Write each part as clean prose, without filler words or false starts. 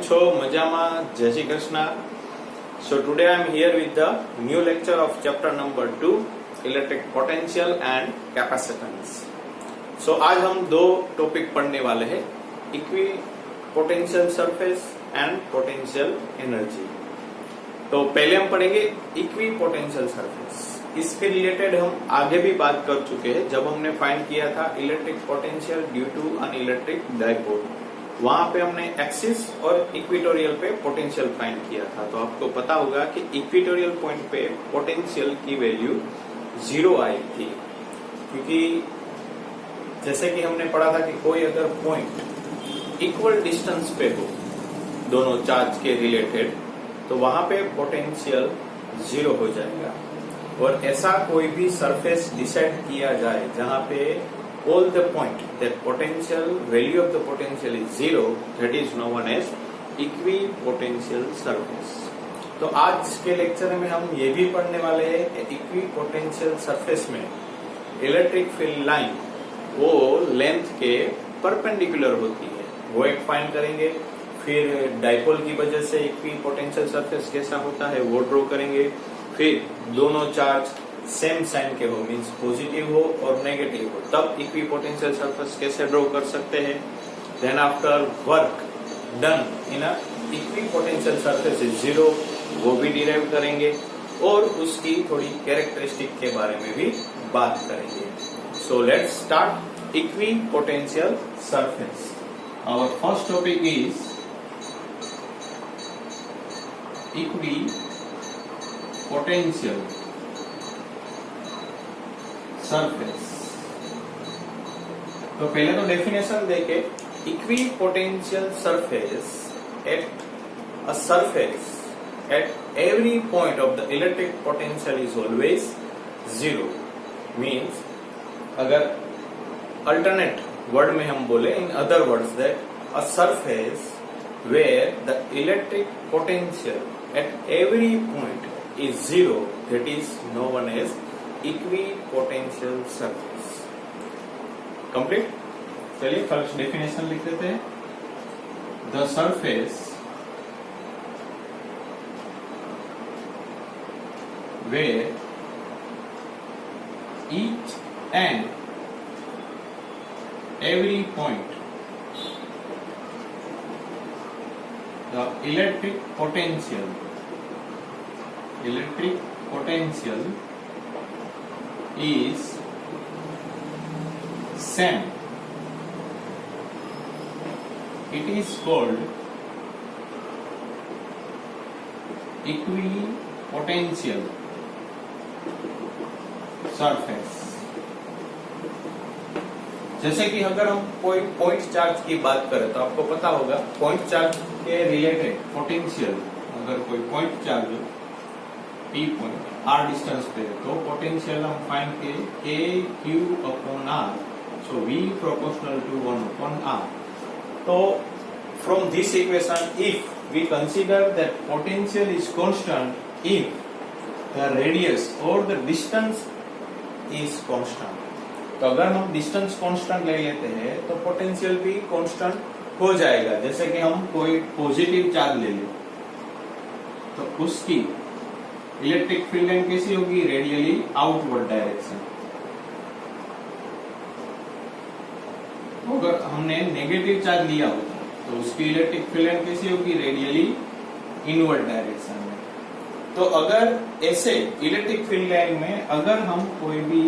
છો મજામાં? જય Shri Krishna. So today I am here with the new lecture of chapter number 2 electric potential and capacitance. So आज हम दो टॉपिक पढ़ने वाले हैं, equi potential surface and potential energy. तो पहले हम पढ़ेंगे इक्वी पोटेंशियल सरफेस. इसके रिलेटेड हम आगे भी बात कर चुके हैं जब हमने फाइंड किया था electric potential due to an electric dipole. वहां पे हमने एक्सिस और इक्वेटोरियल पे पोटेंशियल फाइंड किया था. तो आपको पता होगा कि इक्वेटोरियल पॉइंट पे पोटेंशियल की वैल्यू 0 आई थी, क्योंकि जैसे कि हमने पढ़ा था कि कोई अगर पॉइंट इक्वल डिस्टेंस पे हो दोनों चार्ज के रिलेटेड, तो वहां पे पोटेंशियल 0 हो जाएगा. और ऐसा कोई भी सरफेस डिसाइड किया जाए जहां पे all the point that potential value of the potential is 0, that is known as equipotential surface. तो आज के लेक्चर में हम ये भी पढ़ने वाले हैं कि इक्विपोटेंशियल सरफेस में इलेक्ट्रिक फील्ड लाइन वो लेंथ के परपेंडिकुलर होती है, वो एक फाइंड करेंगे. फिर डाइपोल की वजह से इक्विपोटेंशियल सरफेस कैसा होता है वो ड्रॉ करेंगे. फिर दोनों चार्ज सेम साइन के हो, मींस पॉजिटिव हो और नेगेटिव हो, तब इक्विपोटेंशियल सरफेस कैसे ड्रॉ कर सकते हैं. Then after work done in a equipotential surface is 0, वो भी डिराइव करेंगे और उसकी थोड़ी कैरेक्टरिस्टिक के बारे में भी बात करेंगे. So let's start equipotential surface. Our first topic is equipotential surface. तो पहले तो डेफिनेशन देखे. Equipotential surface at a surface at every point of the electric potential is always 0. Means अगर अल्टरनेट वर्ड में हम बोले, in other words, that a surface where the electric potential at every point is 0, that is known as equipotential surface. Complete. चलिए first definition लिख देते हैं. The surface where each and every point the electric potential is same. It is called equipotential surface. जैसे कि अगर हम कोई point charge की बात करें तो आपको पता होगा पॉइंट चार्ज के रिलेटेड पोटेंशियल, अगर कोई point charge P point R distance पे तो पोटेंशियल हम फाइंड के K/Q/R, so V proportional to 1/R. तो from this equation if we consider that potential is constant if the radius और the distance is constant. तो अगर हम distance constant ले लेते हैं तो पोटेंशियल भी कांस्टेंट हो जाएगा. जैसे कि हम कोई पॉजिटिव चार्ज ले लें तो उसकी इलेक्ट्रिक फील्ड लाइन कैसी होगी? Radially outward direction. अगर हमने नेगेटिव चार्ज लिया होता तो उसकी इलेक्ट्रिक फील्ड लाइन कैसी होगी? रेडियली इनवर्ड डायरेक्शन में. तो अगर ऐसे इलेक्ट्रिक फील्ड लाइन में अगर हम कोई भी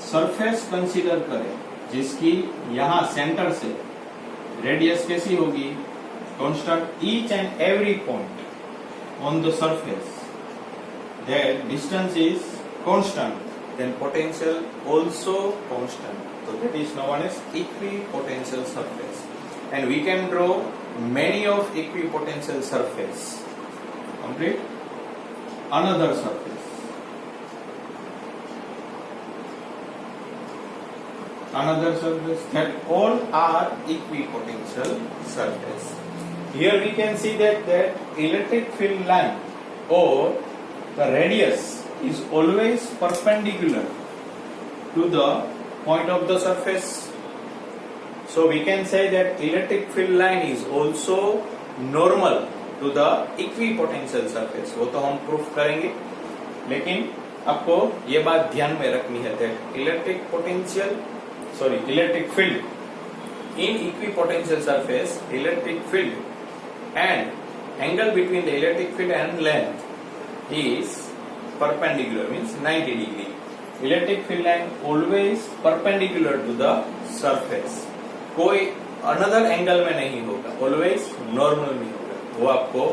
सरफेस कंसीडर करें जिसकी यहां सेंटर से रेडियस कैसी होगी? Constant. Each and every point on the surface that distance is constant, then potential also constant. So that is known as equipotential surface, and we can draw many of equipotential surface. Complete. Another surface that all are equipotential surface. Here we can see that electric field line or the radius is always perpendicular to the point of the surface. So we can say that electric field line is also normal to the equipotential surface. वो तो हम proof करेंगे, लेकिन आपको ये बात ध्यान में रखनी है that electric field in equipotential surface, electric field and angle between the electric field and length is perpendicular, means 90 degree. Electric field line always perpendicular to the surface. कोई अनदर एंगल में नहीं होगा, ऑलवेज नॉर्मल में होगा, वो आपको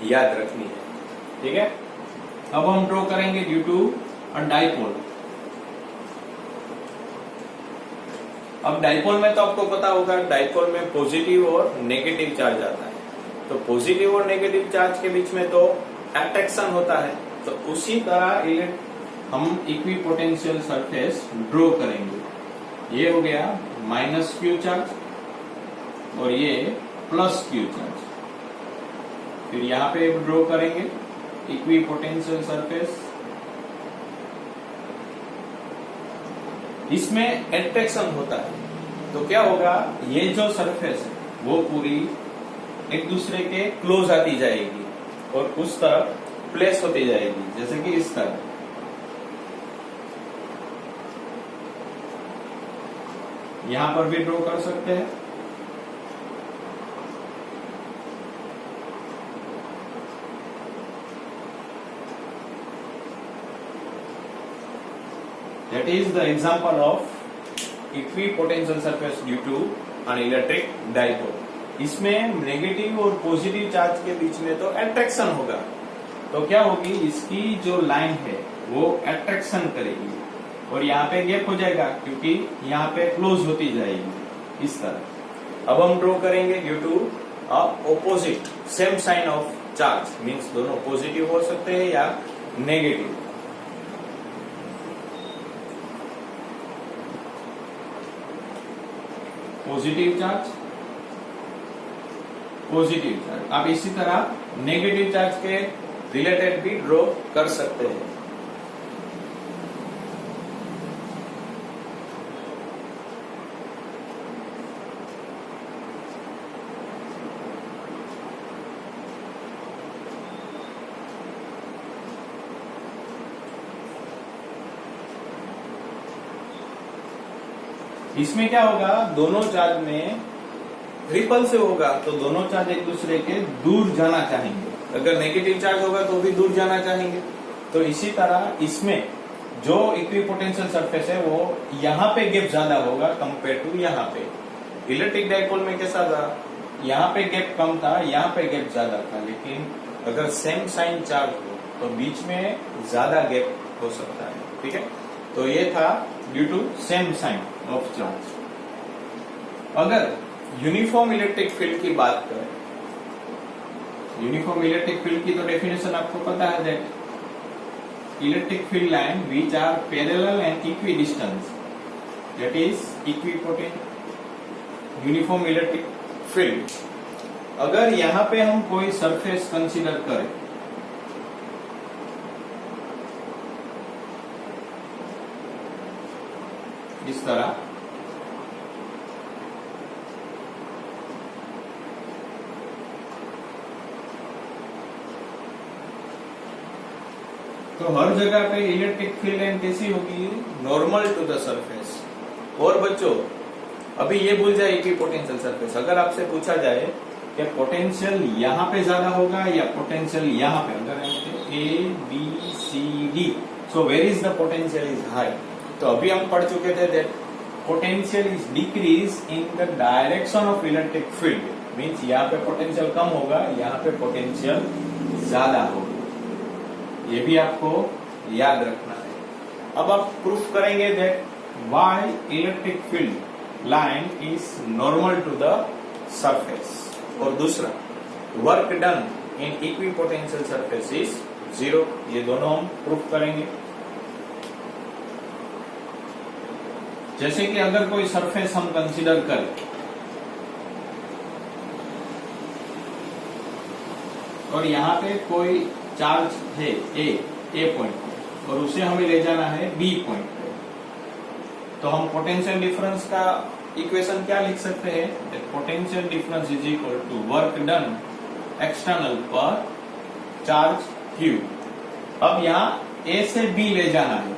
याद रखनी है, ठीक है। अब हम ड्रॉ करेंगे ड्यू टू अ डाइपोल। अब डाइपोल में तो आपको पता होगा, डाइपोल में पॉजिटिव और नेगेटिव चार्ज आता है, तो पॉजिटिव और नेगेटिव चार्ज के बीच में तो अट्रैक्शन होता है, तो उसी तरह हम इक्विपोटेंशियल सरफेस ड्रॉ करेंगे। ये हो गया माइनस क्यू चार्ज और ये प्लस क्यू चार्ज। फिर यहां पे ड्रॉ करेंगे इक्विपोटेंशियल सरफेस। इसमें एट्रैक्शन होता है, तो क्या होगा, ये जो सरफेस है वो पूरी एक दूसरे के क्लोज आती जाएगी और उस तरफ प्लेस होती जाएगी, जैसे कि इस तरह। यहां पर भी ड्रॉ कर सकते हैं। That is the example of equipotential surface due to an electric dipole. इसमें नेगेटिव और पॉजिटिव चार्ज के बीच में तो अट्रैक्शन होगा, तो क्या होगी, इसकी जो लाइन है वो अट्रैक्शन करेगी और यहाँ पे गैप हो जाएगा क्योंकि यहाँ पे क्लोज होती जाएगी इस तरह। अब हम ड्रॉ करेंगे due to opposite same sign of charge, means दोनों पॉजिटिव हो सकते हैं या negative. Positive charge, positive charge. आप इसी तरह नेगेटिव चार्ज के रिलेटेड भी ड्रॉ कर सकते हैं। इसमें क्या होगा, दोनों चार्ज में रिपल से होगा, तो दोनों चार्ज एक दूसरे के दूर जाना चाहेंगे। अगर नेगेटिव चार्ज होगा तो भी दूर जाना चाहेंगे। तो इसी तरह इसमें जो इक्विपोटेंशियल सरफेस है वो यहाँ पे गैप ज्यादा होगा कंपेयर टू यहाँ पे। इलेक्ट्रिक डाइपोल में कैसा था, यहाँ पे गैप कम था, यहाँ पे गैप ज्यादा था, लेकिन अगर सेम साइन चार्ज हो तो बीच में ज्यादा गैप हो सकता है, ठीक है। तो ये था due to same sign of charge. अगर यूनिफॉर्म इलेक्ट्रिक फील्ड की बात करें, यूनिफॉर्म इलेक्ट्रिक फील्ड की तो डेफिनेशन आपको पता है, that electric field line which are parallel and equidistance, that is equipotent uniform electric field. अगर यहां पे हम कोई सरफेस कंसीडर करें, इस तरह, तो हर जगह पे इलेक्ट्रिक फील्ड लाइन कैसी होगी, नॉर्मल टू द सरफेस। और बच्चों अभी ये भूल जाए इक्विपोटेंशियल सरफेस। अगर आपसे पूछा जाए कि पोटेंशियल यहाँ पे ज्यादा होगा या पोटेंशियल यहाँ पे, अगर A B C D, so where is the potential is high, तो अभी हम पढ़ चुके थे that potential is decrease in the direction of electric field, means यहाँ पे पोटेंशियल कम होगा, यहाँ पे पोटेंशियल ज्यादा होगा। ये भी आपको याद रखना है। अब आप प्रूफ करेंगे that why electric field line is normal to the surface. और दूसरा, work done in equipotential surface is zero. ये दोनों हम प्रूफ करेंगे। जैसे कि अगर कोई सरफेस हम कंसीडर करें और यहाँ पे कोई चार्ज है ए पॉइंट पे और उसे हमें ले जाना है बी पॉइंट पे, तो हम पोटेंशियल डिफरेंस का इक्वेशन क्या लिख सकते हैं, potential difference is equal to work done external पर चार्ज Q। अब यहाँ A से B ले जाना है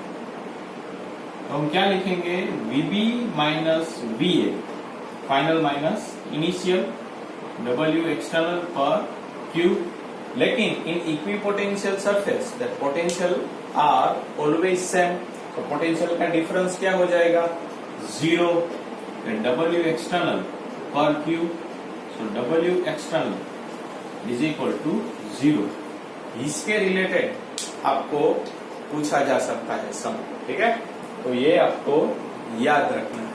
तो हम क्या लिखेंगे, VB minus VA final minus initial W external per Q। लेकिन in equipotential surface the potential are always same, तो पोटेंशियल का डिफरेंस क्या हो जाएगा, 0। W external per Q, so W external is equal to 0। इसके रिलेटेड आपको पूछा जा सकता है सम, ठीक है, तो ये आपको याद रखना है।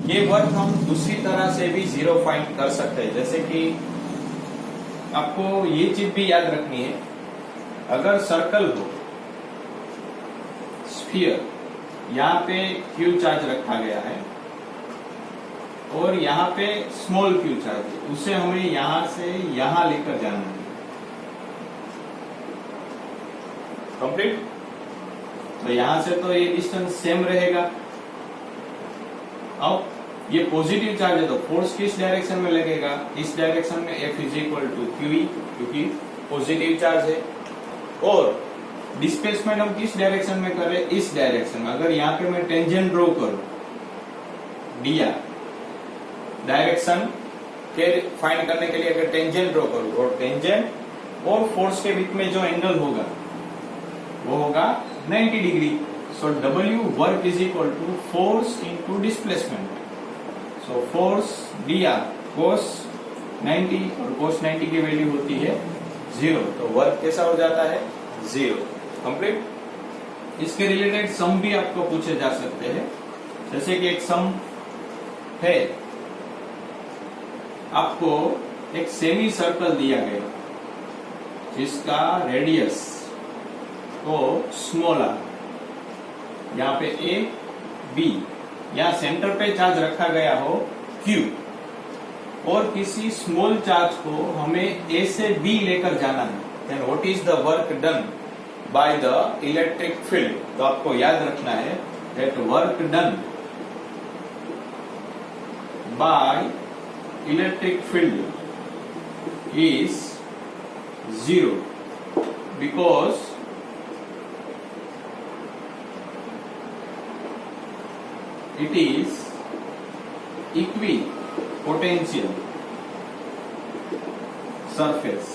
ये वर्क हम दूसरी तरह से भी जीरो फाइंड कर सकते हैं, जैसे कि आपको ये चीज भी याद रखनी है, अगर सर्कल हो, स्फीयर, यहाँ पे Q चार्ज रखा गया है और यहाँ पे स्मॉल Q चार्ज है, उसे हमें यहां से यहां लेकर जाना है, कंप्लीट। तो यहां से तो ये डिस्टेंस सेम रहेगा। अब ये पॉजिटिव चार्ज है तो फोर्स किस डायरेक्शन में लगेगा, इस डायरेक्शन में F is equal to QE, क्योंकि पॉजिटिव चार्ज है। और डिस्प्लेसमेंट हम किस डायरेक्शन में कर रहे हैं, इस डायरेक्शन में। अगर यहाँ पे मैं टेंजेंट ड्रॉ करूं dr, डायरेक्शन के फाइंड करने के लिए अगर टेंजेंट ड्रॉ करूं और टेंजेंट और फोर्स के बीच में जो एंगल होगा वो होगा 90 degree. So W work is equal to force into displacement, so force dr cos 90 और cos 90 की वैल्यू होती है 0, तो वर्क कैसा हो जाता है, 0, कंप्लीट। इसके रिलेटेड सम भी आपको पूछे जा सकते हैं, जैसे कि एक सम है, आपको एक सेमी सर्कल दिया गया जिसका रेडियस को स्मॉल आर, यहाँ पे A B, यहाँ सेंटर पे चार्ज रखा गया हो Q, और किसी स्मॉल चार्ज को हमें A से B लेकर जाना है, then what is the work done by the electric field. तो आपको याद रखना है that work done by electric field is 0 because it is equipotential surface,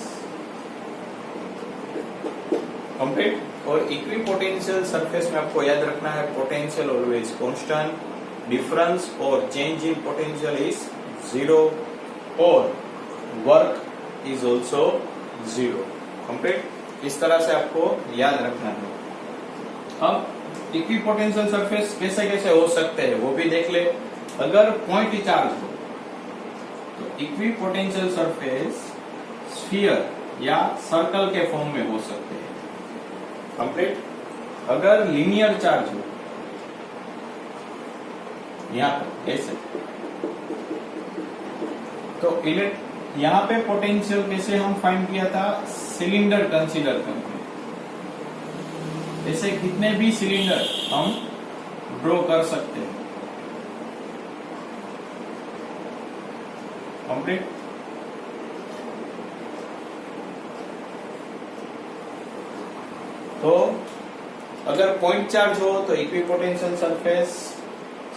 complete. और इक्विपोटेंशियल सरफेस में आपको याद रखना है पोटेंशियल ऑलवेज कांस्टेंट, डिफरेंस और चेंज इन पोटेंशियल इज 0 और वर्क इज ऑल्सो 0, कंप्लीट। इस तरह से आपको याद रखना है। अब इक्विपोटेंशियल सरफेस कैसे कैसे हो सकते हैं वो भी देख ले। अगर पॉइंट चार्ज हो तो इक्विपोटेंशियल सरफेस स्फीयर या सर्कल के फॉर्म में हो सकते हैं, कंप्लीट। अगर लीनियर चार्ज हो, यहां पर ऐसे, तो यहाँ पे पोटेंशियल कैसे हम फाइंड किया था, सिलेंडर कंसीडर करके, ऐसे कितने भी सिलेंडर हम ड्रॉ कर सकते हैं, कंप्लीट। तो अगर पॉइंट चार्ज हो तो इक्विपोटेंशियल सरफेस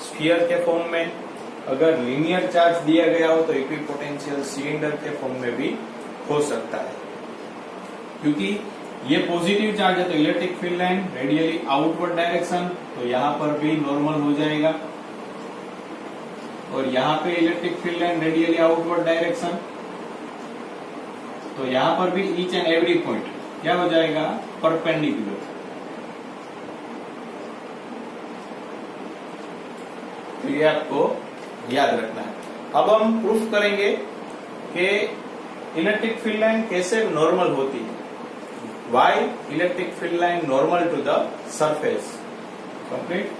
स्फीयर के फॉर्म में, अगर लीनियर चार्ज दिया गया हो तो इक्विपोटेंशियल सिलेंडर के फॉर्म में भी हो सकता है। क्योंकि ये पॉजिटिव चार्ज है तो electric field line radially outward direction, तो यहाँ पर भी नॉर्मल हो जाएगा, और यहाँ पे electric field line radially outward direction, तो यहाँ पर भी ईच एंड एवरी पॉइंट क्या हो जाएगा, परपेंडिकुलर। तो ये आपको याद रखना है। अब हम प्रूफ करेंगे कि इलेक्ट्रिक फील्ड लाइन कैसे नॉर्मल होती है, why electric field line normal to the surface, complete.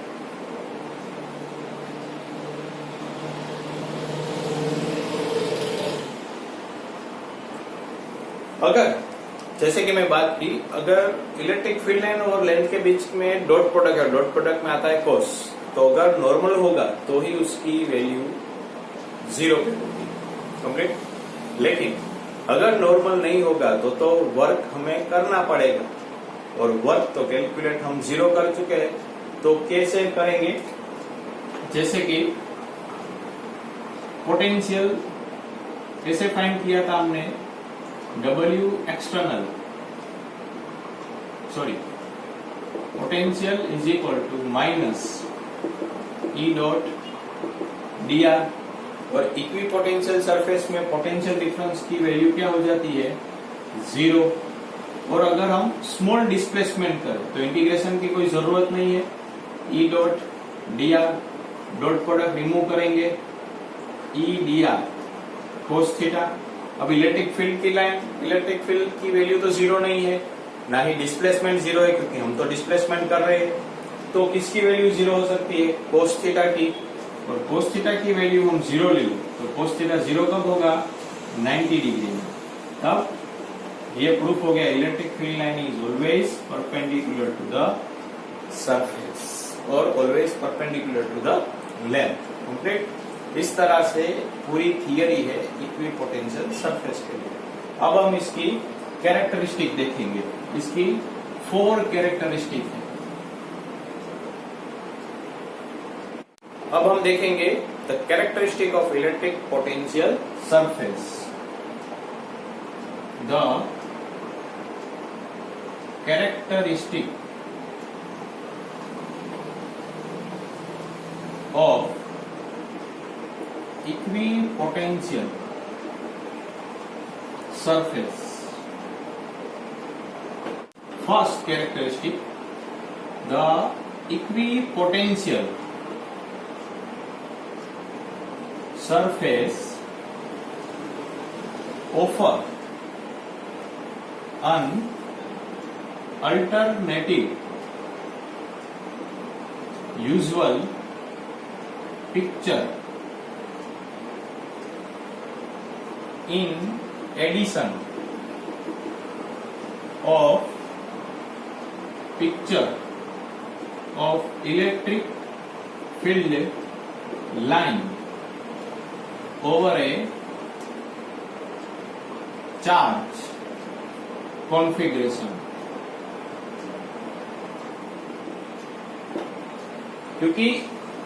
अगर जैसे कि मैं बात की, अगर इलेक्ट्रिक फील्ड लाइन और लेंथ के बीच में डॉट प्रोडक्ट है, डॉट प्रोडक्ट में आता है कॉस, तो अगर नॉर्मल होगा तो ही उसकी वैल्यू 0 पे होगी, ओके। लेकिन अगर नॉर्मल नहीं होगा तो वर्क हमें करना पड़ेगा, और वर्क तो कैलकुलेट हम 0 कर चुके हैं, तो कैसे करेंगे? जैसे कि पोटेंशियल कैसे फाइंड किया था हमने, W external, sorry, potential is equal to minus E dot dr, और इक्वी पोटेंशियल सरफेस में पोटेंशियल डिफरेंस की वैल्यू क्या हो जाती है? 0। और अगर हम स्मॉल डिस्प्लेसमेंट करें तो इंटीग्रेशन की कोई जरूरत नहीं है, E dot dr, dot product remove करेंगे, E dr cos थीटा। अब इलेक्ट्रिक फील्ड की लाइन, इलेक्ट्रिक फील्ड की वैल्यू तो 0 नहीं है, ना ही डिस्प्लेसमेंट 0 है, क्योंकि हम तो डिस्प्लेसमेंट कर रहे हैं। तो किसकी वैल्यू 0 हो सकती है? cos थीटा की। और cos थीटा की वैल्यू हम 0 ले लो तो cos थीटा 0 कब होगा? 90 डिग्री में। तब ये प्रूफ हो गया, electric field line is always perpendicular to the surface और always perpendicular to the length. Complete. इस तरह से पूरी थियरी है इक्वी पोटेंशियल सरफेस के लिए। अब हम इसकी कैरेक्टरिस्टिक देखेंगे। इसकी 4 कैरेक्टरिस्टिक है। अब हम देखेंगे the characteristic of electric potential surface. The characteristic of equipotential surface. First characteristic, the equipotential surface offer an alternative usual picture in addition of picture of electric field line over a charge configuration. क्योंकि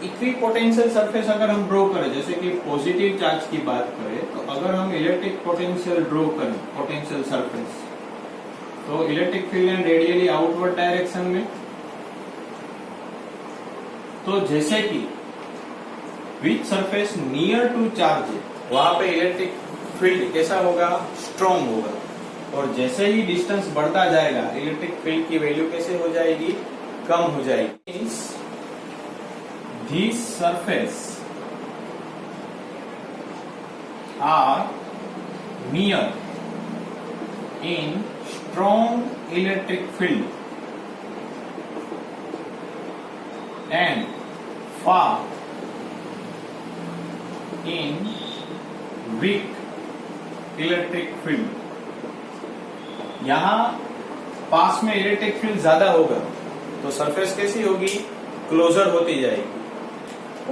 equipotential surface अगर हम draw करें, जैसे कि positive charge की बात करें, तो अगर हम इलेक्ट्रिक पोटेंशियल ड्रॉ करें पोटेंशियल सरफेस, तो electric field line radially outward direction में, तो जैसे कि विच सरफेस नियर टू चार्ज है वहां पे इलेक्ट्रिक फील्ड कैसा होगा? स्ट्रॉन्ग होगा। और जैसे ही डिस्टेंस बढ़ता जाएगा इलेक्ट्रिक फील्ड की वैल्यू कैसे हो जाएगी? कम हो जाएगी। These surface are near in strong electric field and far in weak electric field. यहाँ पास में इलेक्ट्रिक फील्ड ज्यादा होगा तो सरफेस कैसी होगी? क्लोजर होती जाएगी।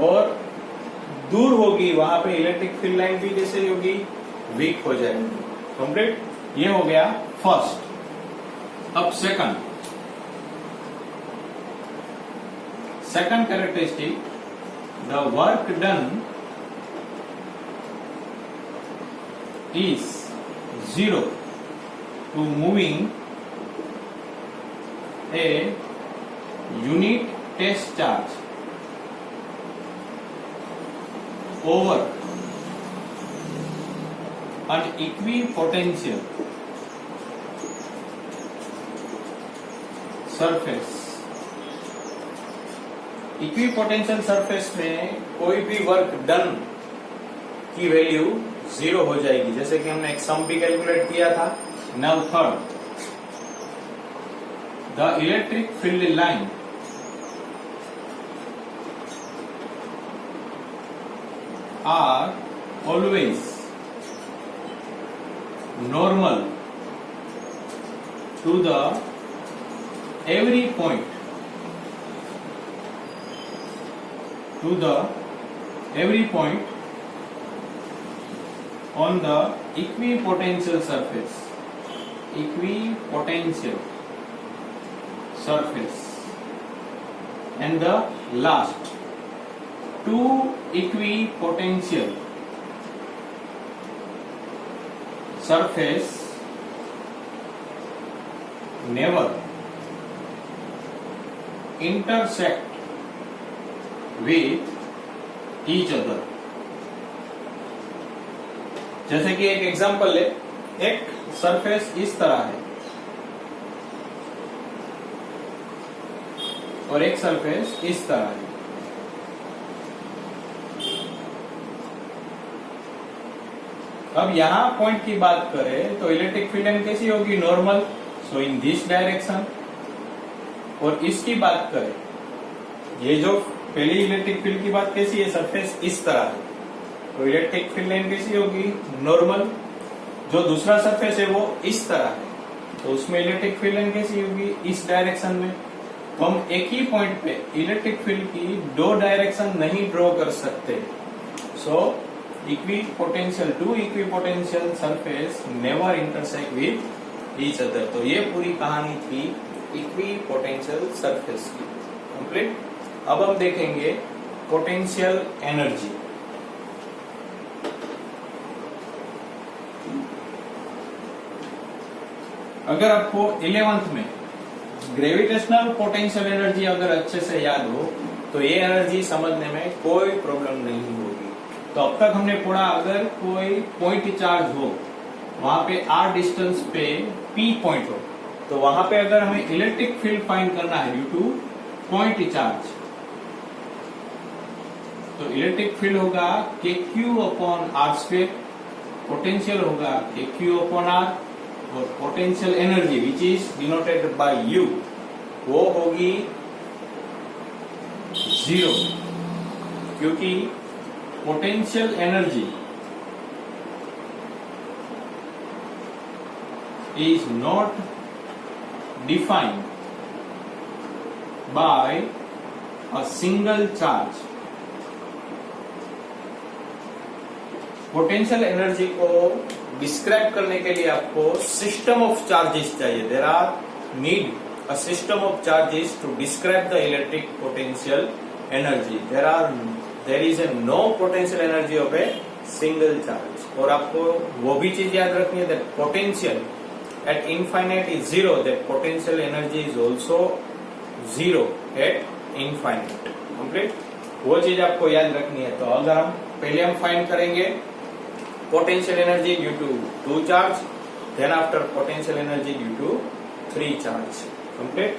और दूर होगी वहां पे इलेक्ट्रिक फील्ड लाइन भी कैसे होगी? वीक हो जाएगी। कंप्लीट। ये हो गया फर्स्ट। अब second characteristic, the work done is 0 to moving a unit test charge over an equipotential surface. Equipotential surface में कोई भी वर्क डन की वैल्यू 0 हो जाएगी। जैसे कि हमने एक सम भी कैलकुलेट किया था। Now third, the electric field line are always normal to the every point to the every point on the equipotential surface. Equipotential surface. And the last, two equipotential surface never intersect with each other. जैसे कि एक example ले, एक surface इस तरह है और एक सरफेस इस तरह है. अब यहां पॉइंट की बात करें तो इलेक्ट्रिक फील्ड कैसी होगी? Normal, so in this direction. और इसकी बात करें, ये जो पहली इलेक्ट्रिक फील्ड की बात कैसी है? सरफेस इस तरह है, तो इलेक्ट्रिक फील्ड लाइन कैसी होगी? नॉर्मल. जो दूसरा सरफेस है वो इस तरह है, तो उसमें इलेक्ट्रिक फील्ड लाइन कैसी होगी? इस डायरेक्शन में. तो हम एक ही पॉइंट पे इलेक्ट्रिक फील्ड की दो डायरेक्शन नहीं ड्रॉ कर सकते. So equipotential, two equipotential surface never intersect with each other. तो ये पूरी कहानी थी इक्विपोटेंशियल सरफेस की. कंप्लीट. अब हम देखेंगे पोटेंशियल एनर्जी. अगर आपको 11th में ग्रेविटेशनल पोटेंशियल एनर्जी अगर अच्छे से याद हो तो ये एनर्जी समझने में कोई प्रॉब्लम नहीं होगी. तो अब तक हमने पढ़ा, अगर कोई पॉइंट चार्ज हो, वहां पे r डिस्टेंस पे p पॉइंट हो, तो वहां पे अगर हमें इलेक्ट्रिक फील्ड फाइंड करना है ड्यू टू पॉइंट चार्ज, तो इलेक्ट्रिक फील्ड होगा kq upon r square, potential होगा kq अपॉन r, और potential energy which is denoted by U वो होगी 0, क्योंकि potential energy is not defined by a single charge. Potential energy को describe करने के लिए आपको सिस्टम ऑफ चार्जेस चाहिए. There are need a system of charges to describe the electric potential energy. There is A no potential energy of a single charge. और आपको वो भी चीज याद रखनी है that potential at infinite is 0, that potential energy is also 0 at infinite. Complete. वो चीज आपको याद रखनी है. तो अगर हम पहले फाइंड करेंगे potential energy due to 2 charge, then after potential energy due to 3 charge. Complete.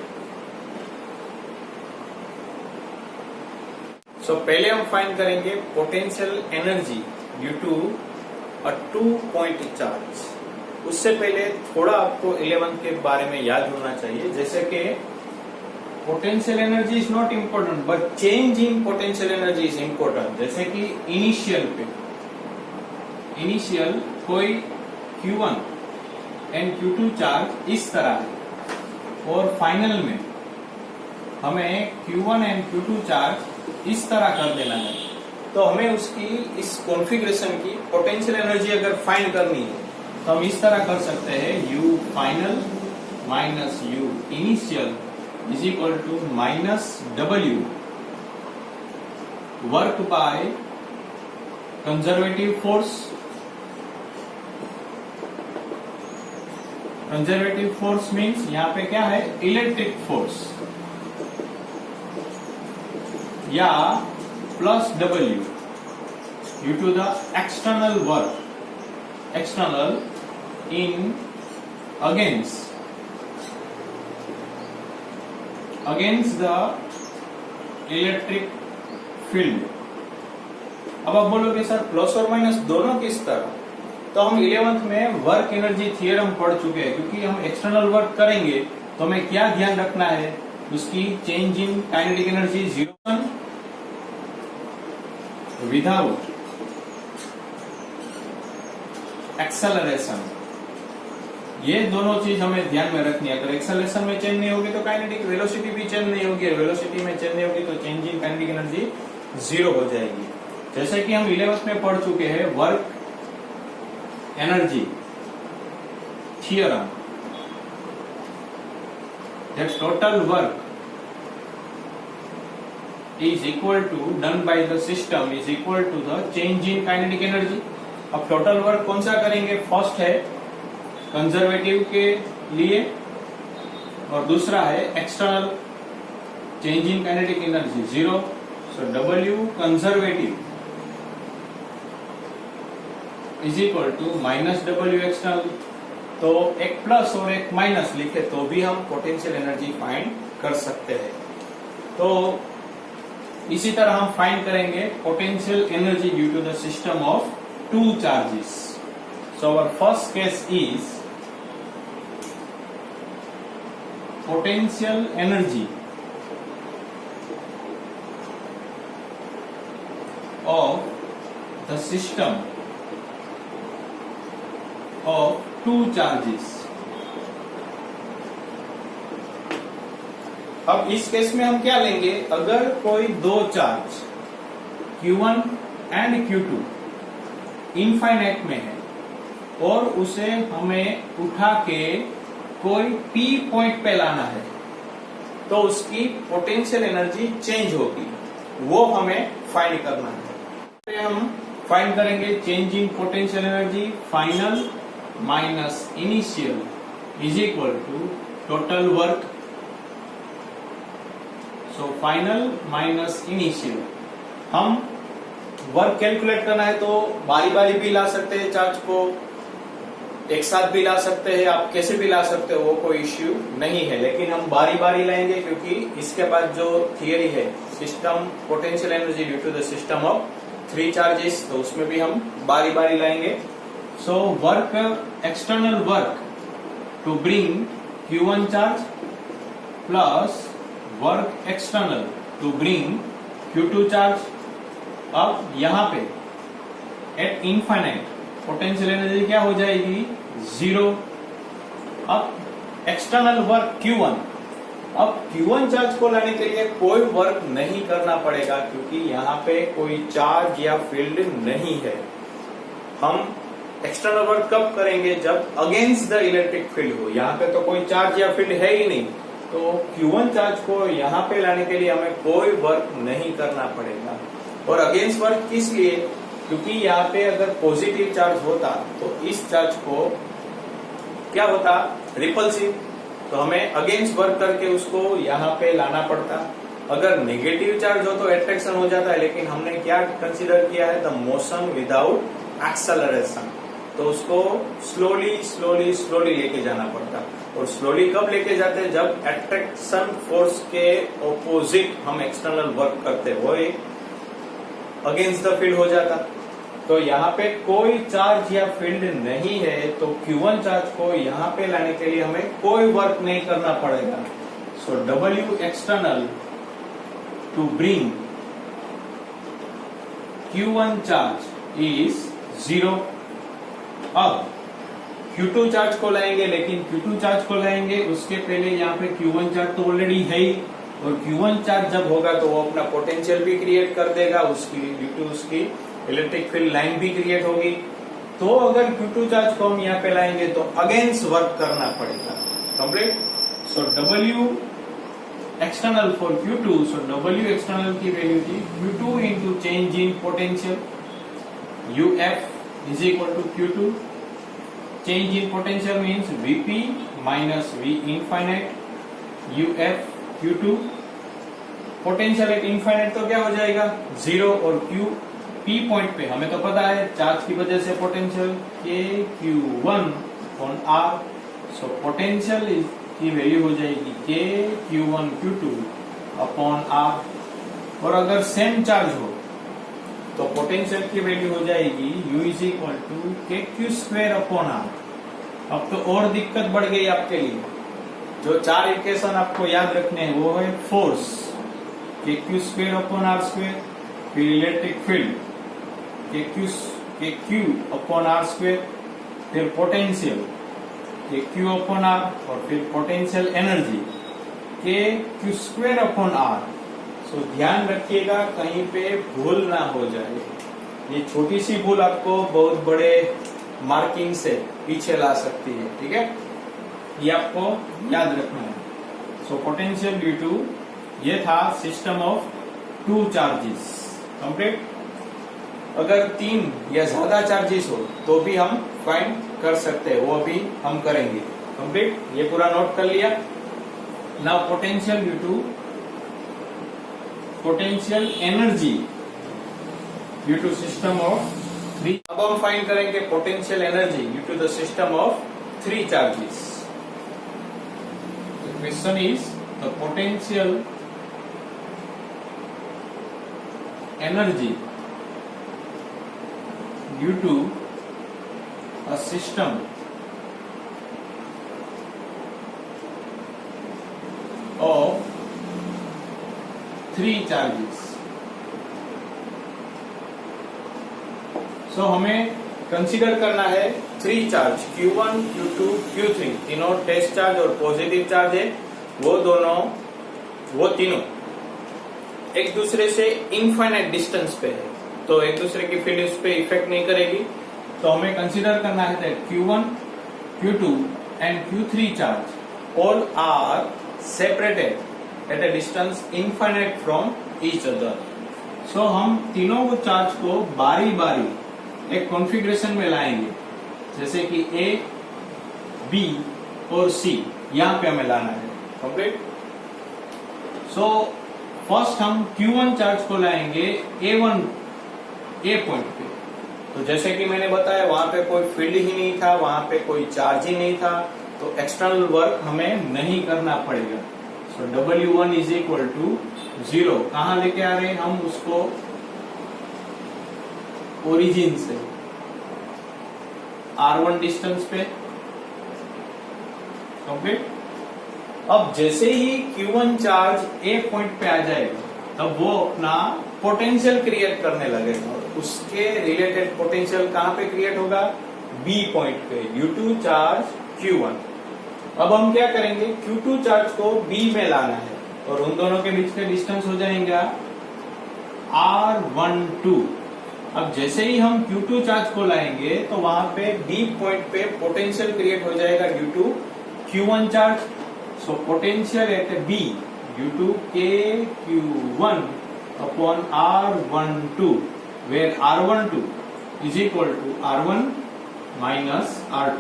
So पहले हम फाइंड करेंगे potential energy due to a 2 point charge. उससे पहले थोड़ा आपको 11th के बारे में याद होना चाहिए. जैसे कि potential energy is not important but change in potential energy is important. जैसे कि इनिशियल कोई Q1 एंड Q2 चार्ज इस तरह है और फाइनल में हमें Q1 एंड Q2 चार्ज इस तरह कर देना है. तो हमें उसकी इस कॉन्फ़िगरेशन की पोटेंशियल एनर्जी अगर फाइंड करनी है तो हम इस तरह कर सकते हैं, U final minus U initial is equal to minus W work by conservative force. Conservative force means यहाँ पे क्या है? इलेक्ट्रिक फोर्स, या plus W due to the external work, external in against the electric field. अब आप बोलोगे sir plus और minus दोनों किस तरह? तो हम 11th में वर्क एनर्जी थ्योरम पढ़ चुके हैं. क्योंकि हम एक्सटर्नल वर्क करेंगे तो हमें क्या ध्यान रखना है? उसकी change in kinetic energy 0 without acceleration. ये दोनों चीज हमें ध्यान में रखनी है. अगर एक्सेलरेशन में चेंज नहीं होगी तो काइनेटिक वेलोसिटी भी चेंज नहीं होगी, वेलोसिटी में चेंज नहीं होगी तो change in kinetic energy zero हो जाएगी। जैसे कि हम 11th में पढ़ चुके हैं work energy theorem, that total work is equal to done by the system is equal to the change in kinetic energy। अब टोटल वर्क कौन सा करेंगे? फर्स्ट है कंजर्वेटिव के लिए और दूसरा है external change in kinetic energy zero. So W conservative is equal to minus W external. तो एक प्लस और एक माइनस लिखे तो भी हम पोटेंशियल एनर्जी फाइंड कर सकते हैं। तो इसी तरह हम फाइंड करेंगे potential energy due to the system of two charges. So our first case is potential energy of the system of two charges। अब इस केस में हम क्या लेंगे? अगर कोई दो charge Q1 and Q2 infinite में है और उसे हमें उठा के कोई P पॉइंट पे लाना है, तो उसकी पोटेंशियल एनर्जी चेंज होगी, वो हमें फाइंड करना है। हम फाइंड करेंगे change in potential energy final minus initial is equal to total work. So final minus initial, हम वर्क कैलकुलेट करना है तो बारी बारी भी ला सकते हैं, चार्ज को एक साथ भी ला सकते हैं, आप कैसे भी ला सकते हो, वो कोई इश्यू नहीं है। लेकिन हम बारी बारी लाएंगे क्योंकि इसके बाद जो थियरी है system potential energy due to the system of three charges, तो उसमें भी हम बारी बारी लाएंगे। So work external work to bring Q1 charge plus work external to bring Q2 charge. अब यहाँ पे एट इनफाइनाइट पोटेंशियल एनर्जी क्या हो जाएगी? जीरो। अब एक्सटर्नल वर्क Q1, अब Q1 चार्ज को लाने के लिए कोई वर्क नहीं करना पड़ेगा क्योंकि यहाँ पे कोई चार्ज या फील्ड नहीं है। हम एक्सटर्नल वर्क कब करेंगे? जब अगेंस्ट द इलेक्ट्रिक फील्ड हो। यहाँ पे तो कोई चार्ज या फील्ड है ही नहीं, तो Q1 चार्ज को यहाँ पे लाने के लिए हमें कोई वर्क नहीं करना पड़ेगा। और अगेंस्ट वर्क किस लिए? क्योंकि यहाँ पे अगर पॉजिटिव चार्ज होता तो इस चार्ज को क्या होता? रिपल्सिव, तो हमें अगेंस्ट वर्क करके उसको यहाँ पे लाना पड़ता। अगर नेगेटिव चार्ज हो तो एट्रैक्शन हो जाता है, लेकिन हमने क्या कंसीडर किया है? द मोशन विदाउट एक्सेलरेशन, तो उसको स्लोली स्लोली स्लोली लेके जाना पड़ता। और स्लोली कब लेके जाते हैं? जब एट्रैक्शन फोर्स के ऑपोजिट हम एक्सटर्नल वर्क करते, वो अगेंस्ट द फील्ड हो जाता। तो यहाँ पे कोई चार्ज या फील्ड नहीं है, तो Q1 चार्ज को यहाँ पे लाने के लिए हमें कोई वर्क नहीं करना पड़ेगा। So W external to bring Q1 charge is zero. अब Q2 चार्ज को लाएंगे, लेकिन Q2 चार्ज को लाएंगे उसके पहले यहाँ पे Q1 चार्ज तो ऑलरेडी है ही, और Q1 चार्ज जब होगा तो वो अपना पोटेंशियल भी क्रिएट कर देगा, उसकी ड्यू टू उसकी इलेक्ट्रिक फील्ड लाइन भी क्रिएट होगी। तो अगर Q2 चार्ज को हम यहाँ पे लाएंगे तो अगेंस्ट वर्क करना पड़ेगा। Complete. So W external for Q2, so W external की वैल्यू थी Q2 into change in potential UF is equal to Q2। Change in potential means VP minus V infinite UF Q2। Potential at infinite तो क्या हो जाएगा? Zero. और P point पे हमें तो पता है चार्ज की वजह से potential KQ1 on R। So potential की वैल्यू हो जाएगी KQ1 Q2 अपॉन R। और अगर सेम चार्ज हो तो पोटेंशियल की वैल्यू हो जाएगी U is equal to KQ square upon R। अब तो और दिक्कत बढ़ गई आपके लिए। जो चार इक्वेशन आपको याद रखने हैं वो है force KQ square upon R square, फिर electric field KQ upon R square, फिर पोटेंशियल KQ अपॉन R, और फिर potential energy KQ square upon R। So ध्यान रखिएगा कहीं पे भूल ना हो जाए। ये छोटी सी भूल आपको बहुत बड़े मार्किंग से पीछे ला सकती है, ठीक है, ये आपको याद रखना है। सो पोटेंशियल ड्यू टू, ये था system of two charges, complete. अगर 3 या ज्यादा चार्जेस हो तो भी हम फाइंड कर सकते हैं, वो भी हम करेंगे, कंप्लीट। ये पूरा नोट कर लिया। Now potential due to, potential energy due to system of 3। अब हम फाइंड करेंगे potential energy due to the system of 3 charges. The question is the potential energy due to a system of 3 charges। So हमें consider करना है 3 charge, Q1, Q2, Q3, तीनों test charge और positive charge है। वो तीनों एक दूसरे से इनफाइनाइट डिस्टेंस पे है, तो एक दूसरे की फील्ड उस पे इफेक्ट नहीं करेगी। तो हमें कंसीडर करना है that Q1, Q2 and Q3 charge all are separated at a distance infinite from each other. So हम तीनों को चार्ज को बारी बारी एक कॉन्फ़िगरेशन में लाएंगे, जैसे कि A, B और C यहाँ पे हमें लाना है, कंप्लीट। सो फर्स्ट हम Q1 चार्ज को लाएंगे A पॉइंट पे। तो जैसे कि मैंने बताया वहां पे कोई फील्ड ही नहीं था, वहां पे कोई चार्ज ही नहीं था, तो एक्सटर्नल वर्क हमें नहीं करना पड़ेगा। सो W1 इज इक्वल टू 0। कहाँ लेके आ रहे हैं हम उसको? ओरिजिन से R1 डिस्टेंस पे, कंप्लीट। अब जैसे ही Q1 चार्ज A पॉइंट पे आ जाएगा तब वो अपना पोटेंशियल क्रिएट करने लगेगा। उसके रिलेटेड पोटेंशियल कहां पे क्रिएट होगा? B पॉइंट पे, ड्यू टू चार्ज Q1। अब हम क्या करेंगे? Q2 चार्ज को B में लाना है और उन दोनों के बीच का डिस्टेंस हो जाएगा R12। अब जैसे ही हम Q2 चार्ज को लाएंगे तो वहां पे B पॉइंट पे पोटेंशियल क्रिएट हो जाएगा due to Q1 charge. So potential at B due to KQ1 upon R12, where R12 is equal to R1 minus R2।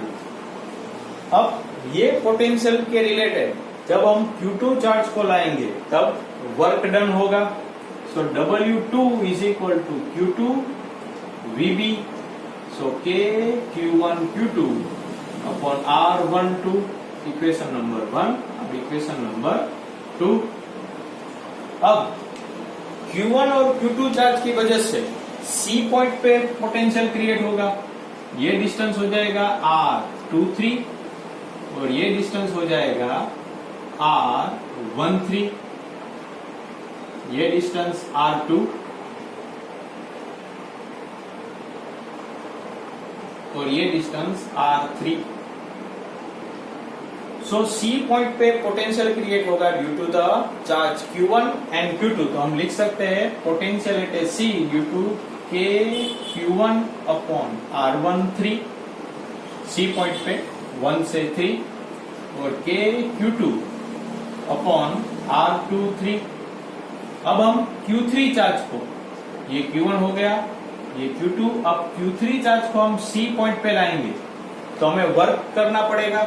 अब ये पोटेंशियल के रिलेटेड जब हम Q2 चार्ज को लाएंगे तब वर्क डन होगा। सो W2 is equal to Q2 VB, so KQ1 Q2 upon R12, equation number 1। अब इक्वेशन नंबर 2। अब Q1 और Q2 चार्ज की वजह से C पॉइंट पे पोटेंशियल क्रिएट होगा। ये डिस्टेंस हो जाएगा R23 और ये डिस्टेंस हो जाएगा R13। ये डिस्टेंस R2 और ये distance R3। So C point पे पोटेंशियल क्रिएट होगा due to the charge Q1 and Q2। तो हम लिख सकते हैं potential at C due to KQ1 upon R13, C point पे 1 से 3, और KQ2 अपॉन R23। अब हम Q3 चार्ज को, ये Q1 हो गया, ये Q2, अब Q3 चार्ज को हम C पॉइंट पे लाएंगे तो हमें वर्क करना पड़ेगा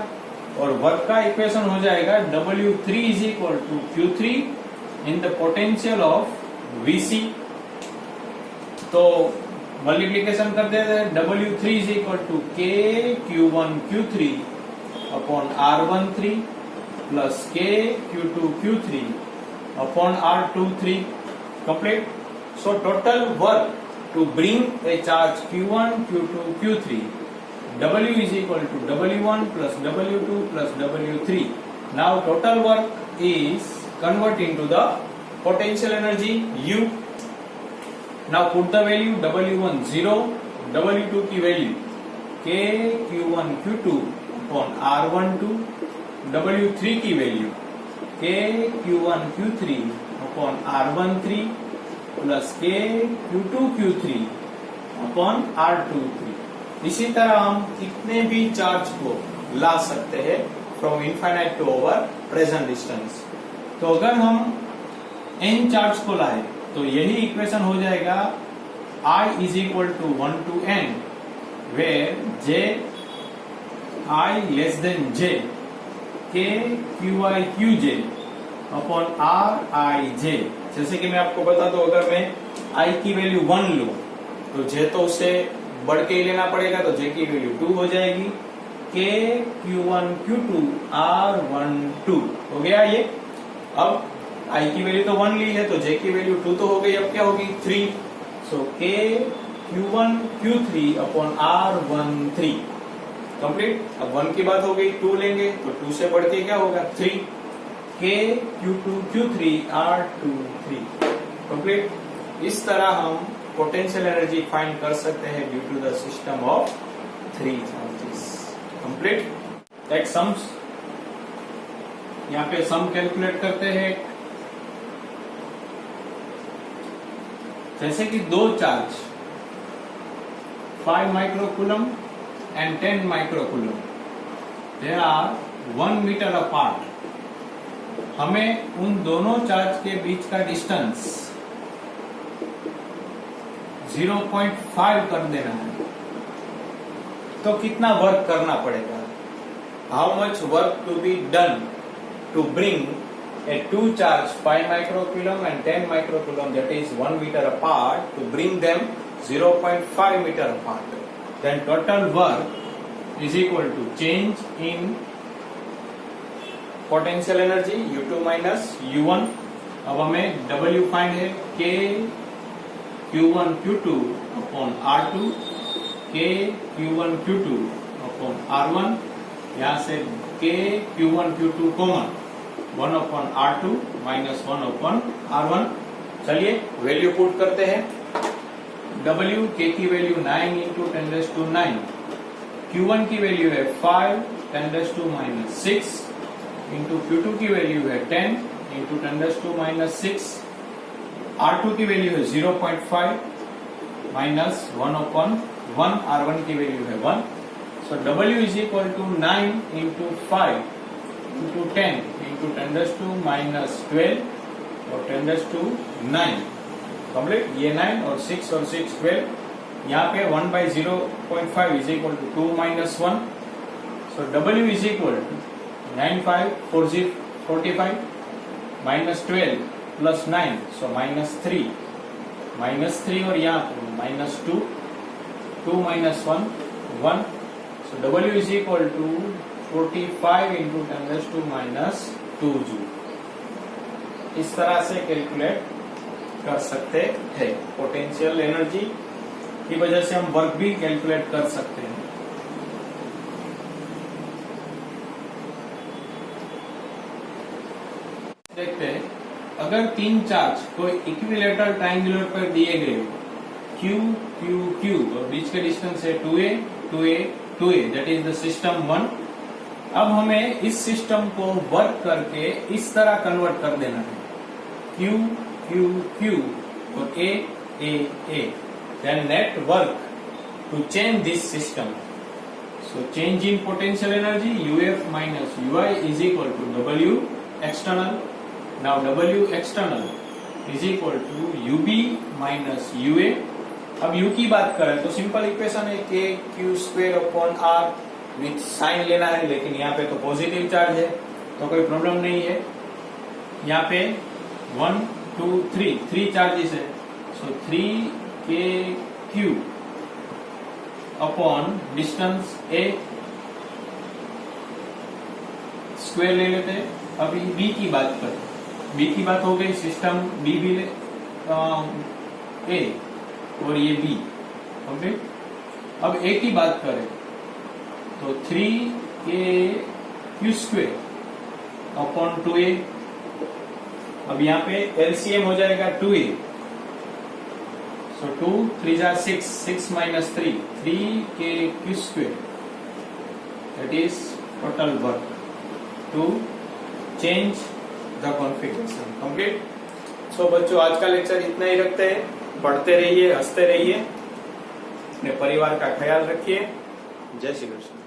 और वर्क का इक्वेशन हो जाएगा W3 is equal to Q3 in the potential of VC। तो मल्टीप्लीकेशन कर देते हैं, W3 is equal to KQ1 Q3 upon R13 plus KQ2 Q3 upon R23, complete. So total work to bring a charge Q1, Q2, Q3, W is equal to W1 plus W2 plus W3. Now total work is converted into the potential energy U. Now put the value W1 0, W2 की value KQ1 Q2 upon R12, W3 की value KQ1 Q3 upon R13 plus K Q2 Q3 upon R23। इसी तरह हम कितने भी charge को ला सकते हैं from infinite to over present distance. तो अगर हम n चार्ज को लाए तो यही इक्वेशन हो जाएगा I is equal to 1 to n where j I less than j k qi qj upon r I j। जैसे कि मैं आपको बता दूं, अगर मैं I की वैल्यू 1 लूं तो j तो उससे बढ़ के ही लेना पड़ेगा, तो j की वैल्यू 2 हो जाएगी। k q1 q2 r12 हो गया ये। अब I की वैल्यू तो 1 ली है तो j की वैल्यू 2 तो हो गई, अब क्या होगी 3। सो k q1 q3 upon r13 complete. अब 1 की बात हो गई, 2 लेंगे तो 2 से बढ़ के क्या होगा 3, k q2 q3 r23 complete. इस तरह हम पोटेंशियल एनर्जी फाइंड कर सकते हैं due to the system of 3 charges complete. Take sums, यहाँ पे सम कैलकुलेट करते हैं। जैसे कि दो charge 5 microcoulomb and 10 microcoulomb, they are 1 metre apart. हमें उन दोनों चार्ज के बीच का डिस्टेंस 0.5 कर देना है। तो कितना वर्क करना पड़ेगा? How much work to be done to bring a two charge 5 microcoulomb and 10 microcoulomb, that is 1 meter apart, to bring them 0.5 meter apart. Then total work is equal to change in potential energy U2 minus U1। अब हमें W find है, K Q1 Q2 upon R2, K Q1 Q2 upon R1। यहाँ से K Q1 Q2 common, 1 upon R2 minus 1 upon R1। चलिए value put करते हैं। W K की value 9 into 10⁹, Q1 की वैल्यू है 5 10⁻⁻6 इंटू Q2 की वैल्यू है 10 इंटू 10⁻⁻6, R2 की वैल्यू है 0.5 माइनस 1 अपॉन 1, R1 की वैल्यू है 1। So W is equal to 9 into 5 into 10 into 10⁻12 और 10⁹9 कंप्लीट। ये 9 और 6 और 6 12। यहाँ पे 1/0.5 is equal to 2 minus 1। So W is equal to 95 minus 12 plus 9, so -3 और यहाँ पे -2, 2 minus 1 1। So W is equal to 45 into 10⁻2 joule. इस तरह से कैलकुलेट कर सकते हैं। पोटेंशियल एनर्जी की वजह से हम वर्क भी कैलकुलेट कर सकते हैं। देखते हैं, अगर 3 चार्ज कोई इक्विलेटरल ट्रायंगुलर पर दिए गए Q Q Q और बीच के डिस्टेंस है 2a 2a 2a, that is the system 1। अब हमें इस सिस्टम को वर्क करके इस तरह कन्वर्ट कर देना है, Q Q Q और A A A। Then net work to change this system. So change in potential energy UF minus UI is equal to W external. Now W external is equal to UB minus UA। अब U की बात करें तो simple equation है K Q square upon R with sign लेना है, लेकिन यहाँ पे तो पॉजिटिव चार्ज है तो कोई प्रॉब्लम नहीं है। यहाँ पे 1 2 3 चार्जेस है, सो 3KQ upon distance A square ले लेते हैं। अभी B की बात करें, B की बात हो गई, सिस्टम B भी ले A और ये B ओके। अब A की बात करें तो 3KQ स्क्वायर अपॉन 2A। अब यहाँ पे LCM हो जाएगा 2A, सो 2 3 जा 6, 6 minus 3 3KQ square, that is total work to change the configuration complete. So बच्चों आज का लेक्चर इतना ही रखते हैं। पढ़ते रहिए, हंसते रहिए, अपने परिवार का ख्याल रखिए। जय श्री कृष्ण।